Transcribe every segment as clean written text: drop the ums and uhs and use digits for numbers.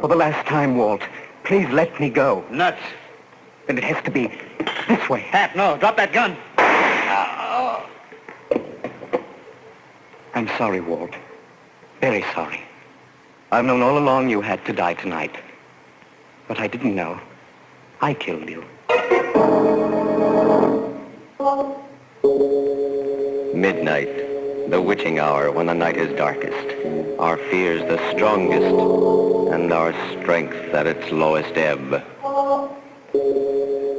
For the last time, Walt, please let me go. Nuts. Then it has to be this way. Hap, no, drop that gun. I'm sorry, Walt. Very sorry. I've known all along you had to die tonight. But I didn't know. I killed you. Midnight, the witching hour when the night is darkest, our fears the strongest, and our strength at its lowest ebb.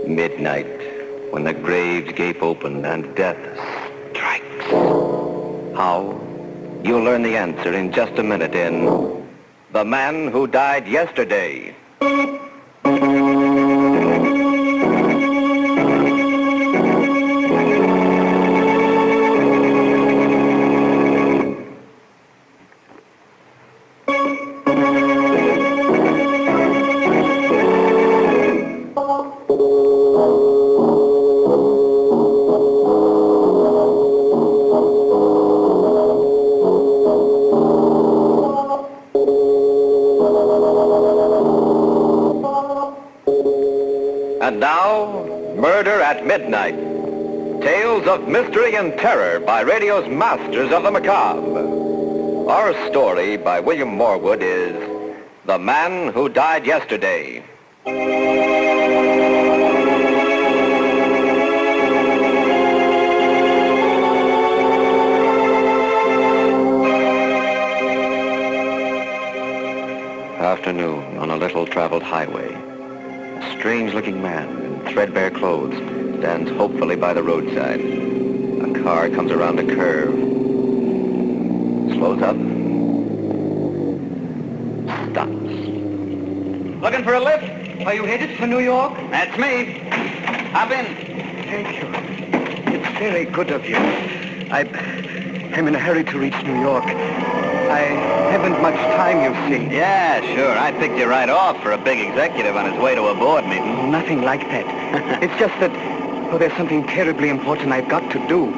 Midnight, when the graves gape open and death strikes. How? You'll learn the answer in just a minute in The Man Who Died Yesterday. And now, Murder at Midnight. Tales of mystery and terror by radio's masters of the macabre. Our story by William Norwood is The Man Who Died Yesterday. Afternoon on a little traveled highway. A strange-looking man in threadbare clothes stands hopefully by the roadside. A car comes around a curve, slows up, stops. Looking for a lift? Are you headed for New York? That's me. Hop in. Thank you. It's very good of you. I'm in a hurry to reach New York. I haven't much time, you see. Yeah, sure. I picked you right off for a big executive on his way to a board meeting. Nothing like that. It's just that, there's something terribly important I've got to do.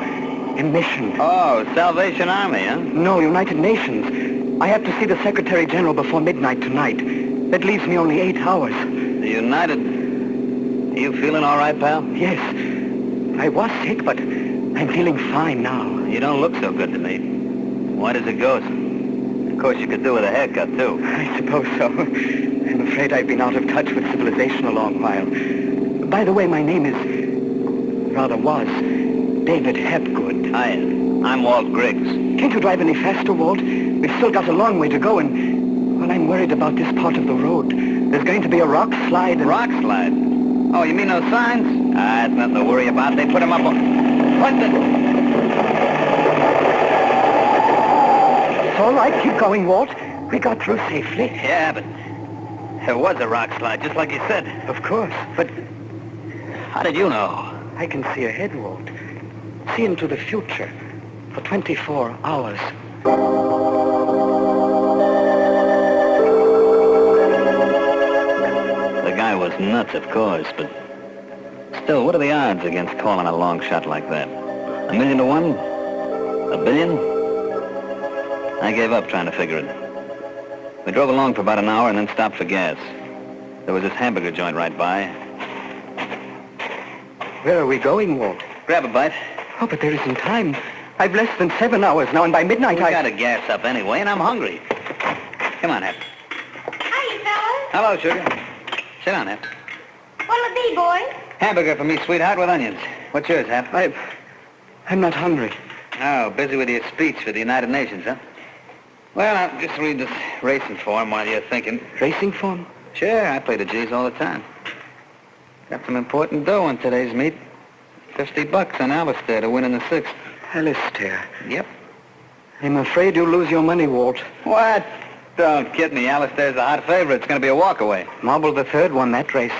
A mission. Oh, Salvation Army, huh? No, United Nations. I have to see the Secretary General before midnight tonight. That leaves me only 8 hours. The United... Are you feeling all right, pal? Yes. I was sick, but I'm feeling fine now. You don't look so good to me. Why does it go? Of course, you could do with a haircut, too. I suppose so. I'm afraid I've been out of touch with civilization a long while. By the way, my name is... was David Hepgood. Hiya. I'm Walt Griggs. Can't you drive any faster, Walt? We've still got a long way to go, and... well, I'm worried about this part of the road. There's going to be a rock slide and... Rock slide? Oh, you mean those signs? That's nothing to worry about. They put them up on... What the... It's all right. Keep going, Walt. We got through safely. Yeah, but there was a rock slide, just like you said. Of course, but... How did you know? I can see ahead, Walt. See into the future for 24 hours. The guy was nuts, of course, but... Still, what are the odds against calling a long shot like that? 1,000,000 to 1? 1 billion? I gave up trying to figure it. We drove along for about an hour and then stopped for gas. There was this hamburger joint right by. Where are we going, Walt? Grab a bite. Oh, but there isn't time. I've less than 7 hours now, and by midnight We gotta gas up anyway, and I'm hungry. Come on, Hep. Hiya, fellas. Hello, sugar. Sit down, Hep. What'll it be, boys? Hamburger for me, sweetheart, with onions. What's yours, Hep? I'm not hungry. Oh, busy with your speech for the United Nations, huh? Well, I'll just read this racing form while you're thinking. Racing form? Sure, I play the G's all the time. Got some important dough on today's meet. $50 on Alistair to win in the 6th. Alistair? Yep. I'm afraid you'll lose your money, Walt. What? Don't kid me. Alistair's a hot favorite. It's going to be a walkaway. Marble the Third won that race.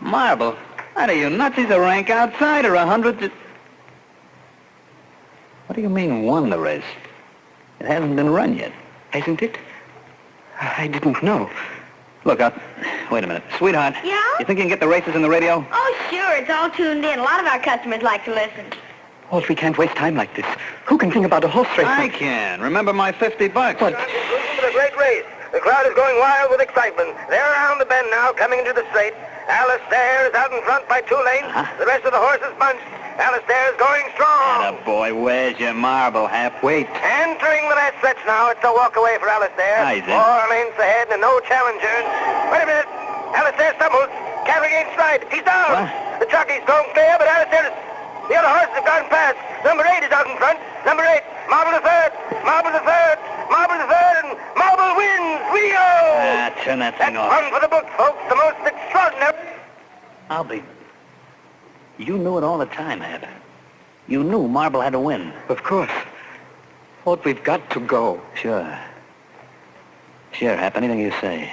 Marble? What are you nuts? He's a rank outsider. 100 to... What do you mean won the race? It hasn't been run yet. Hasn't it? I didn't know. Look, wait a minute. Sweetheart. Yeah? You think you can get the races in the radio? Oh, sure. It's all tuned in. A lot of our customers like to listen. Walt, we can't waste time like this. Who can think about a horse race? I can. Remember my $50. What? For the great race. The crowd is going wild with excitement. They're around the bend now, coming into the straight. Alistair is out in front by 2 lanes. The rest of the horses bunched. Alistair is going strong. Atta boy, where's your marble, Hap? Wait. Entering the last stretch now. It's a walk away for Alistair. Easy. 4 lanes ahead and no challengers. Wait a minute. Alistair stumbles. Can't regain stride. He's down. What? The jockey's going clear, but Alistair is... The other horses have gone past. Number 8 is out in front. Number 8. Marble the third. Marble the third. Marble the third. And Marble wins. Rio! Turn that thing That's off. one for the books, folks. The most extraordinary... I'll be... You knew it all the time, Hap. You knew Marble had to win. Of course. Walt, we've got to go. Sure. Sure, Hap, anything you say.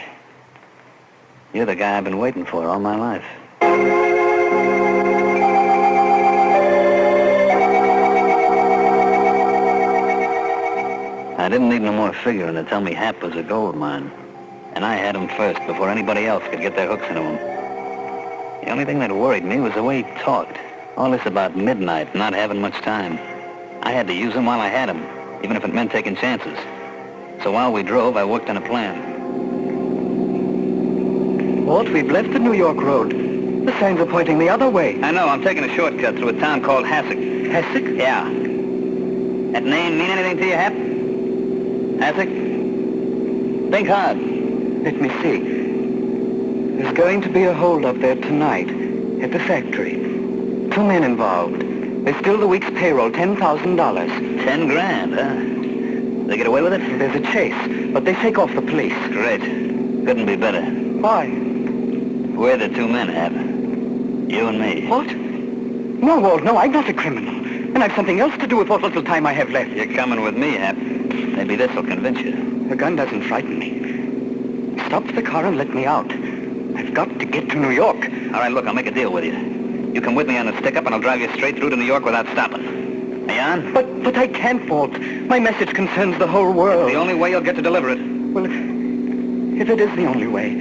You're the guy I've been waiting for all my life. I didn't need no more figuring to tell me Hap was a gold mine. And I had him first before anybody else could get their hooks into him. The only thing that worried me was the way he talked. All this about midnight, not having much time. I had to use him while I had him, even if it meant taking chances. So while we drove, I worked on a plan. Walt, we've left the New York Road. The signs are pointing the other way. I know, I'm taking a shortcut through a town called Hasek. Hasek? Yeah. That name mean anything to you, Hap? Hasek? Think hard. Let me see. There's going to be a hold-up there tonight at the factory. 2 men involved. They steal the week's payroll, $10,000. 10 grand, huh? They get away with it? There's a chase, but they shake off the police. Great. Couldn't be better. Why? We're the 2 men, Hap. You and me. What? No, Walt, no, I'm not a criminal. And I've something else to do with what little time I have left. You're coming with me, Hap. Maybe this'll convince you. The gun doesn't frighten me. Stop the car and let me out. I've got to get to New York. All right, look, I'll make a deal with you. You come with me on the stick-up and I'll drive you straight through to New York without stopping. Are you on? But I can't, Walt. My message concerns the whole world. The only way you'll get to deliver it. Well, if it is the only way,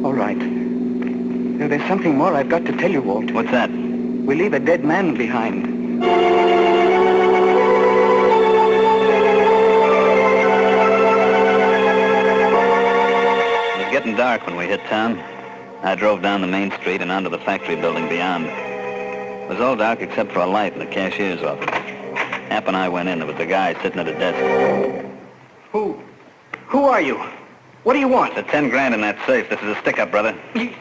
all right. There's something more I've got to tell you, Walt. What's that? We leave a dead man behind. It was getting dark when we hit town. I drove down the main street and onto the factory building beyond. It was all dark except for a light in the cashier's office. Hap and I went in. There was a guy sitting at a desk. Who are you? What do you want? The 10 grand in that safe. This is a stick-up, brother.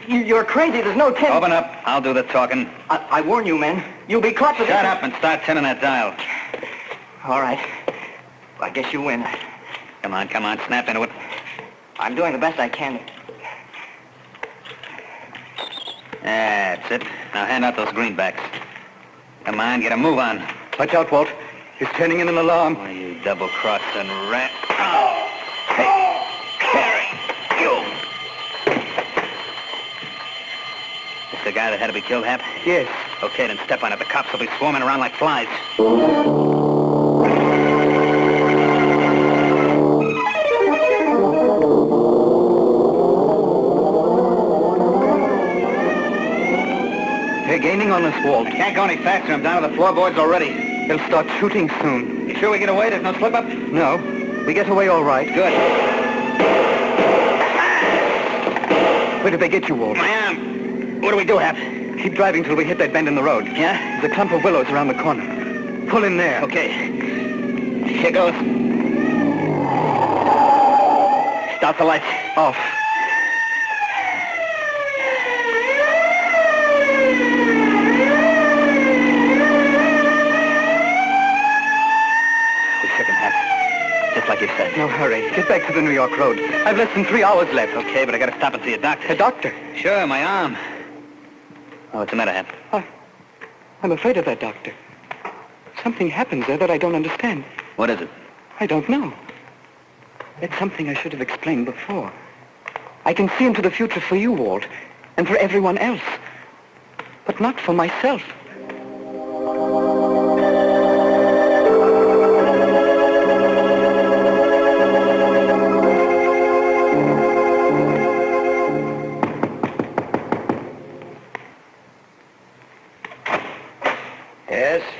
You're crazy. There's no 10... Open up. I'll do the talking. I warn you, men. You'll be caught with... Shut up and start turning that dial. All right. I guess you win. Come on, snap into it. I'm doing the best I can. That's it. Now hand out those greenbacks. Come on, get a move on. Watch out, Walt. He's turning in an alarm. Oh, you double-crossing rat. Oh. Hey, Harry, you. This the guy that had to be killed, Hap? Yes. Okay, then step on it. The cops will be swarming around like flies. They're gaining on us, Walt. Can't go any faster. I'm down to the floorboards already. They'll start shooting soon. You sure we get away? There's no slip-up? No. We get away all right. Good. Where did they get you, Walt? I am. What do we do, Hap? Keep driving till we hit that bend in the road. Yeah? There's a clump of willows around the corner. Pull in there. Okay. Here goes. Start the lights. Off. Like you said. No hurry. Get back to the New York Road. I've less than 3 hours left. Okay, but I gotta stop and see a doctor. A doctor? Sure, my arm. Oh, what's the matter, Hap? I'm afraid of that doctor. Something happens there that I don't understand. What is it? I don't know. It's something I should have explained before. I can see into the future for you, Walt, and for everyone else. But not for myself.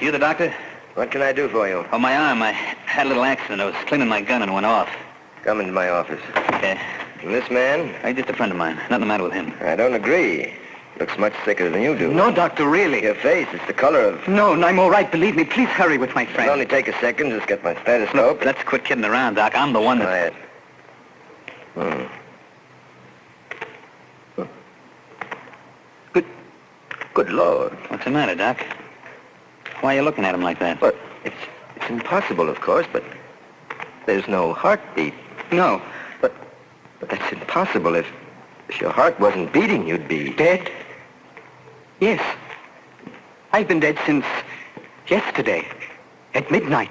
You the doctor? What can I do for you? Oh, my arm. I had a little accident. I was cleaning my gun and went off. Come into my office. Okay. And this man? He's just a friend of mine. Nothing the matter with him. I don't agree. Looks much sicker than you do. No, doctor, really. Your face, it's the color of... No, I'm all right. Believe me. Please hurry with my It'll friend. only take a second. Just get my stethoscope. Let's quit kidding around, Doc. I'm the one that... Quiet. Good Lord. What's the matter, Doc? Why are you looking at him like that? But it's impossible, of course, but there's no heartbeat. No. But that's impossible. If your heart wasn't beating, you'd be... Dead? Yes. I've been dead since yesterday, at midnight.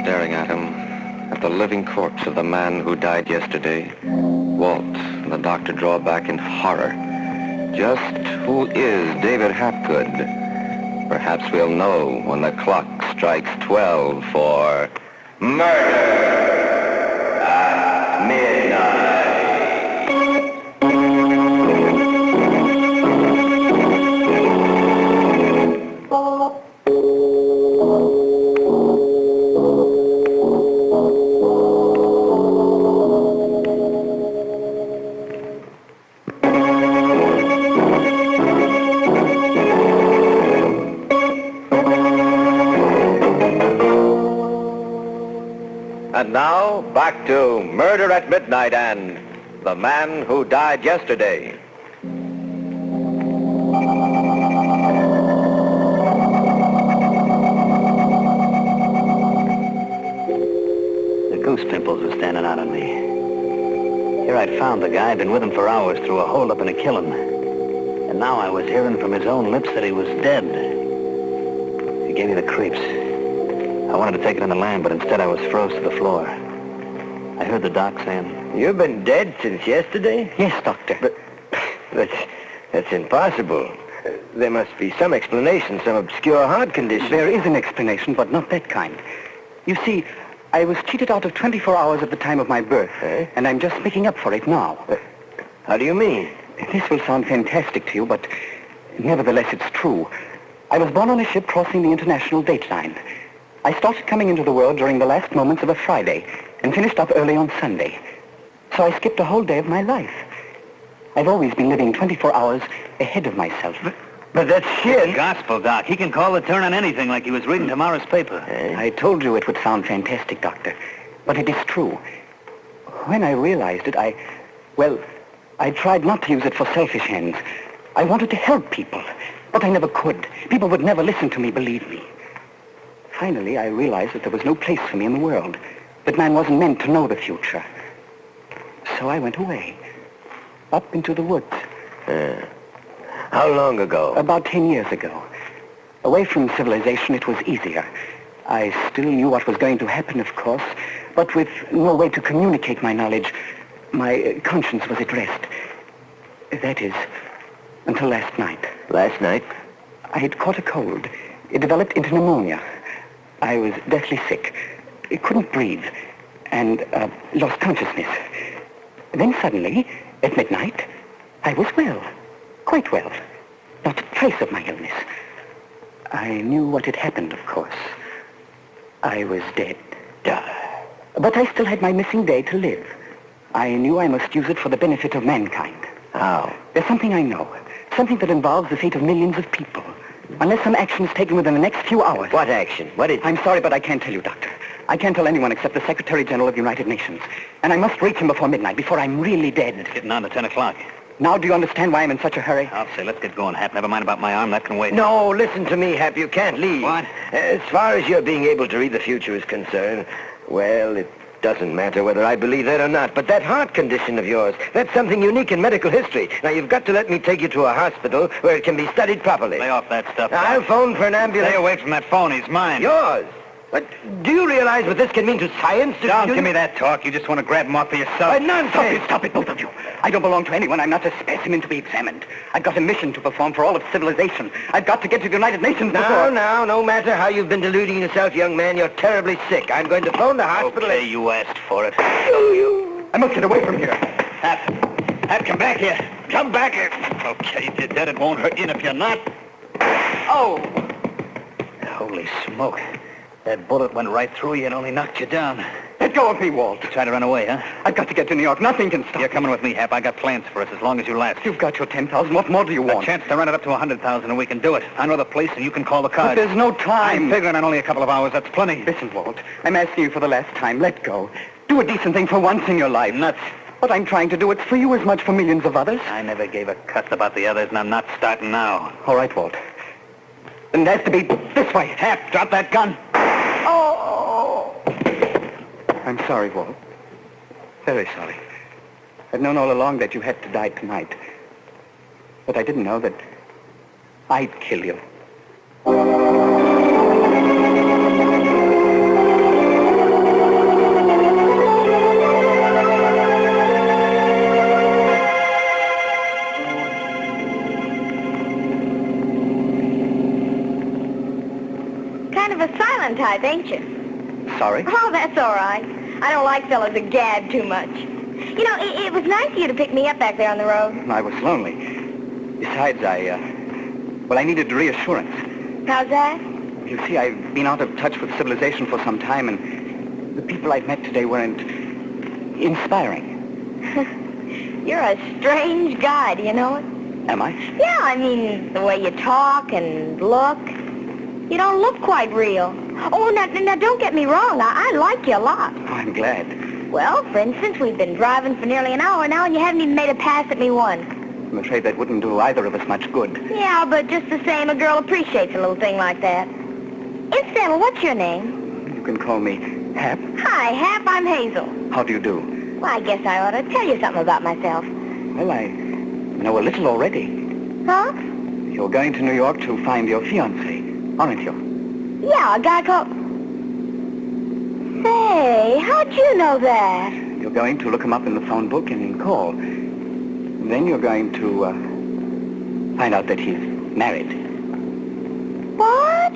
Staring at him, at the living corpse of the man who died yesterday, Walt and the doctor draw back in horror. Just who is David Hapgood? Perhaps we'll know when the clock strikes 12 for Murder at Midnight. And now, back to Murder at Midnight and The Man Who Died Yesterday. The goose pimples were standing out on me. Here I'd found the guy, been with him for hours through a hold-up and a killing. And now I was hearing from his own lips that he was dead. It gave me the creeps. I wanted to take it in the land, but instead I was froze to the floor. I heard the doc saying... You've been dead since yesterday? Yes, doctor. But that's impossible. There must be some explanation, some obscure heart condition. There is an explanation, but not that kind. You see, I was cheated out of 24 hours at the time of my birth, and I'm just making up for it now. How do you mean? This will sound fantastic to you, but nevertheless it's true. I was born on a ship crossing the international date line. I started coming into the world during the last moments of a Friday and finished up early on Sunday. So I skipped a whole day of my life. I've always been living 24 hours ahead of myself. But that's shit. Gospel, Doc. He can call the turn on anything like he was reading tomorrow's paper. I told you it would sound fantastic, Doctor. But it is true. When I realized it, I tried not to use it for selfish ends. I wanted to help people, but I never could. People would never listen to me, believe me. Finally, I realized that there was no place for me in the world, that man wasn't meant to know the future. So I went away, up into the woods. How long ago? About 10 years ago. Away from civilization, it was easier. I still knew what was going to happen, of course, but with no way to communicate my knowledge, my conscience was at rest. That is, until last night. Last night? I had caught a cold. It developed into pneumonia. I was deathly sick. I couldn't breathe and lost consciousness. Then suddenly, at midnight, I was well. Quite well. Not a trace of my illness. I knew what had happened, of course. I was dead. But I still had my missing day to live. I knew I must use it for the benefit of mankind. How? There's something I know. Something that involves the fate of millions of people. Unless some action is taken within the next few hours. What action? What is it? I'm sorry, but I can't tell you, Doctor. I can't tell anyone except the Secretary General of the United Nations. And I must reach him before midnight, before I'm really dead. It's getting on to 10 o'clock. Now do you understand why I'm in such a hurry? I'll say, let's get going, Hap. Never mind about my arm. That can wait. No, listen to me, Hap. You can't leave. What? As far as your being able to read the future is concerned, well, it doesn't matter whether I believe that or not. But that heart condition of yours, that's something unique in medical history. Now, you've got to let me take you to a hospital where it can be studied properly. Lay off that stuff. I'll phone for an ambulance. Stay away from that phone. He's mine. Yours? But do you realize what this can mean to science? Don't give me that talk. You just want to grab him off for yourself. Nonsense! Stop it, both of you. I don't belong to anyone. I'm not a specimen to be examined. I've got a mission to perform for all of civilization. I've got to get to the United Nations before... Now, no matter how you've been deluding yourself, young man, you're terribly sick. I'm going to phone the hospital. Okay, you asked for it. I must get away from here. Hap, come back here. come back here. Okay, if you're dead, it won't hurt you, and if you're not... Oh! Holy smoke. That bullet went right through you and only knocked you down. Let go of me, Walt. You tried to run away, huh? I've got to get to New York. Nothing can stop You're me. coming with me, Hap. I got plans for us as long as you last. You've got your 10,000. What more do you A want? chance to run it up to 100,000 and we can do it. I know the place and you can call the But cards. there's no time. I'm figuring on only a couple of hours. That's plenty. Listen, Walt. I'm asking you for the last time. Let go. Do a decent thing for once in your life. Nuts. What I'm trying to do, it's for you as much for millions of others. I never gave a cuss about the others, and I'm not starting now. All right, Walt. Then it has to be this way. Hap, drop that gun. Oh! I'm sorry, Walt. Very sorry. I've known all along that you had to die tonight. But I didn't know that I'd kill you. Kind of a silent type, ain't you? Sorry? Oh, that's all right. I don't like fellas that gab too much. You know, it was nice of you to pick me up back there on the road. I was lonely. Besides, I needed reassurance. How's that? You see, I've been out of touch with civilization for some time, and the people I've met today weren't inspiring. You're a strange guy, do you know it? Am I? Yeah, I mean, the way you talk and look. You don't look quite real. Oh, now don't get me wrong. I like you a lot. Oh, I'm glad. Well, for instance, we've been driving for nearly an hour now, and you haven't even made a pass at me once. I'm afraid that wouldn't do either of us much good. Yeah, but just the same, a girl appreciates a little thing like that. Incidental, what's your name? You can call me Hap. Hi, Hap, I'm Hazel. How do you do? Well, I guess I ought to tell you something about myself. Well, I know a little already. Huh? You're going to New York to find your fiancé, aren't you? Yeah, a guy called... Say, how'd you know that? You're going to look him up in the phone book and call. Then you're going to find out that he's married. What?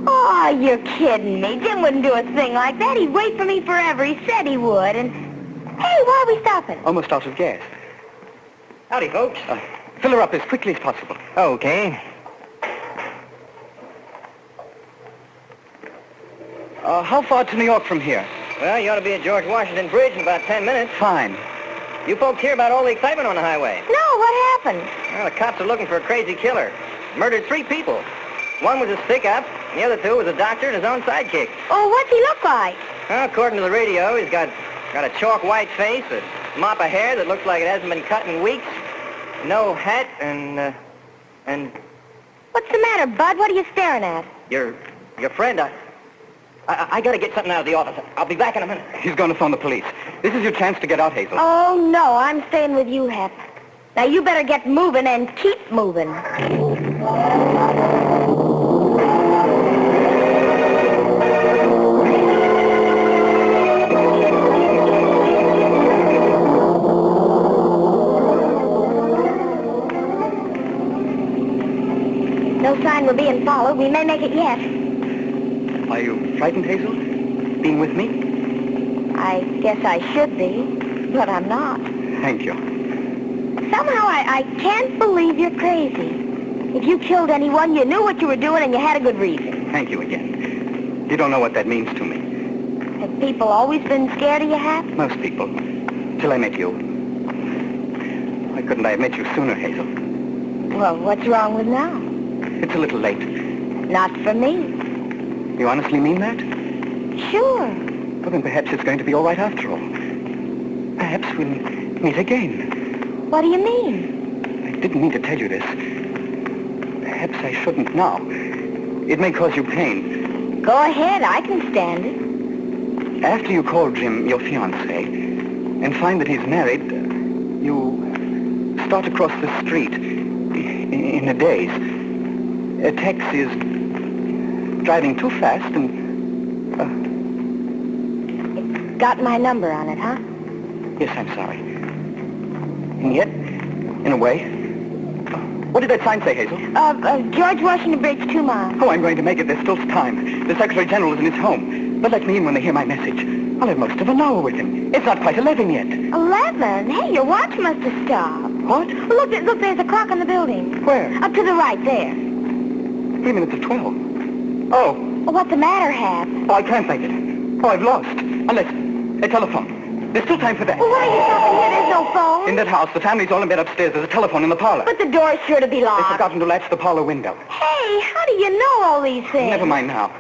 Oh, you're kidding me. Jim wouldn't do a thing like that. He'd wait for me forever. He said he would. And, hey, why are we stopping? Almost out of gas. Howdy, folks. Fill her up as quickly as possible. Okay. How far to New York from here? Well, you ought to be at George Washington Bridge in about 10 minutes. Fine. You folks hear about all the excitement on the highway? No, what happened? Well, the cops are looking for a crazy killer. Murdered 3 people. One was a stick-up, and the other 2 was a doctor and his own sidekick. Oh, what's he look like? Well, according to the radio, he's got a chalk white face, a mop of hair that looks like it hasn't been cut in weeks, no hat, and... What's the matter, Bud? What are you staring at? Your friend, I gotta get something out of the office. I'll be back in a minute. He's going to phone the police. This is your chance to get out, Hazel. Oh, no, I'm staying with you, Hap. Now, you better get moving and keep moving. No sign we're being followed. We may make it yet. Are you frightened, Hazel? Being with me? I guess I should be, but I'm not. Thank you. Somehow I can't believe you're crazy. If you killed anyone, you knew what you were doing and you had a good reason. Thank you again. You don't know what that means to me. Have people always been scared of you, Hap? Most people. Till I met you. Why couldn't I have met you sooner, Hazel? Well, what's wrong with now? It's a little late. Not for me. You honestly mean that? Sure. Well, then perhaps it's going to be all right after all. Perhaps we'll meet again. What do you mean? I didn't mean to tell you this. Perhaps I shouldn't now. It may cause you pain. Go ahead, I can stand it. After you call Jim your fiancé and find that he's married, you start across the street in a daze. A taxi is driving too fast and... It's got my number on it, huh? Yes, I'm sorry. And yet, in a way... What did that sign say, Hazel? George Washington Bridge, 2 miles. Oh, I'm going to make it. There's still time. The Secretary General is in his home. But let me in when they hear my message. I'll have most of an hour with him. It's not quite 11 yet. 11? Hey, your watch must have stopped. What? Look, there's a clock on the building. Where? Up to the right, there. 3 minutes of 12. Oh. What's the matter, Hap? Oh, I can't make it. Oh, I've lost. Unless... a telephone. There's still time for that. Well, why are you stopping here? There's no phone. In that house, the family's all in bed upstairs. There's a telephone in the parlor. But the door's sure to be They've locked. forgotten to latch the parlor window. Hey, how do you know all these things? Never mind now.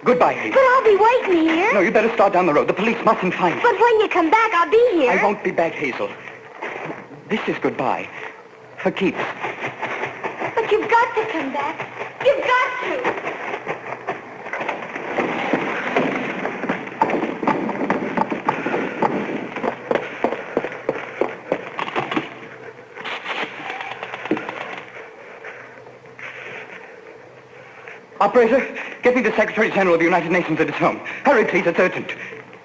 Goodbye, Hazel. But I'll be waiting here. No, you better start down the road. The police mustn't find you. But when you come back, I'll be here. I won't be back, Hazel. This is goodbye. For keeps. But you've got to come back. You've got to. Operator, get me the Secretary General of the United Nations at his home. Hurry, please, it's urgent.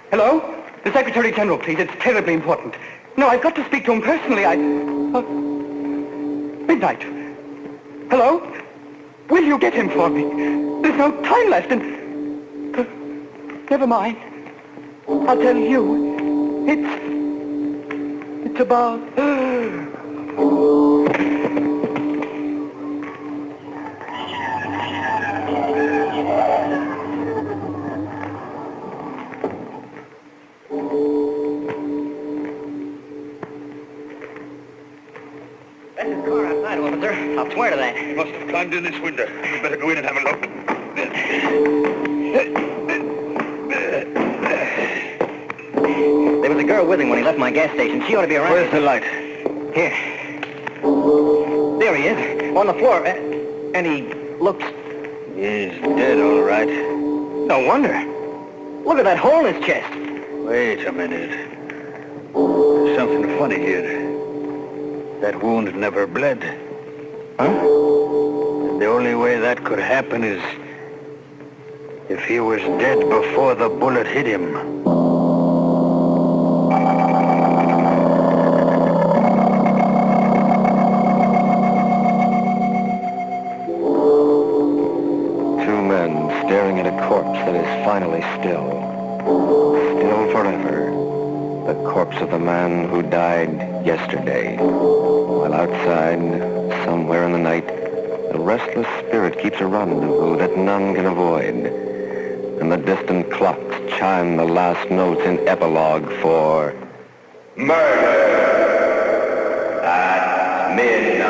Hello? The Secretary General, please, it's terribly important. No, I've got to speak to him personally. Midnight. Hello? Will you get him for me? There's no time left and... never mind. I'll tell you. It's about... I'll swear to that. He must have climbed in this window. We'd better go in and have a look. There was a girl with him when he left my gas station. She ought to be around. Where's the light? Here. There he is, on the floor. And he looks... He's dead, all right. No wonder. Look at that hole in his chest. Wait a minute. There's something funny here. That wound never bled. Huh? The only way that could happen is if he was dead before the bullet hit him. Two men staring at a corpse that is finally still. Still forever. The corpse of the man who died yesterday. While outside, somewhere in the night, a restless spirit keeps a rendezvous that none can avoid. And the distant clocks chime the last notes in epilogue for Murder at Midnight.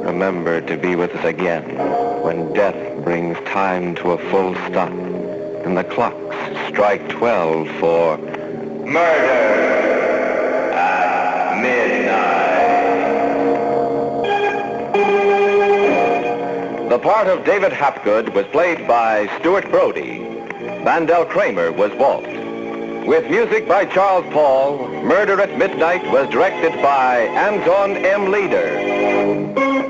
Remember to be with us again when death brings time to a full stop and the clocks strike 12 for Murder at Midnight. The part of David Hapgood was played by Stuart Brody. Vandell Kramer was Walt. With music by Charles Paul, Murder at Midnight was directed by Anton M. Leader.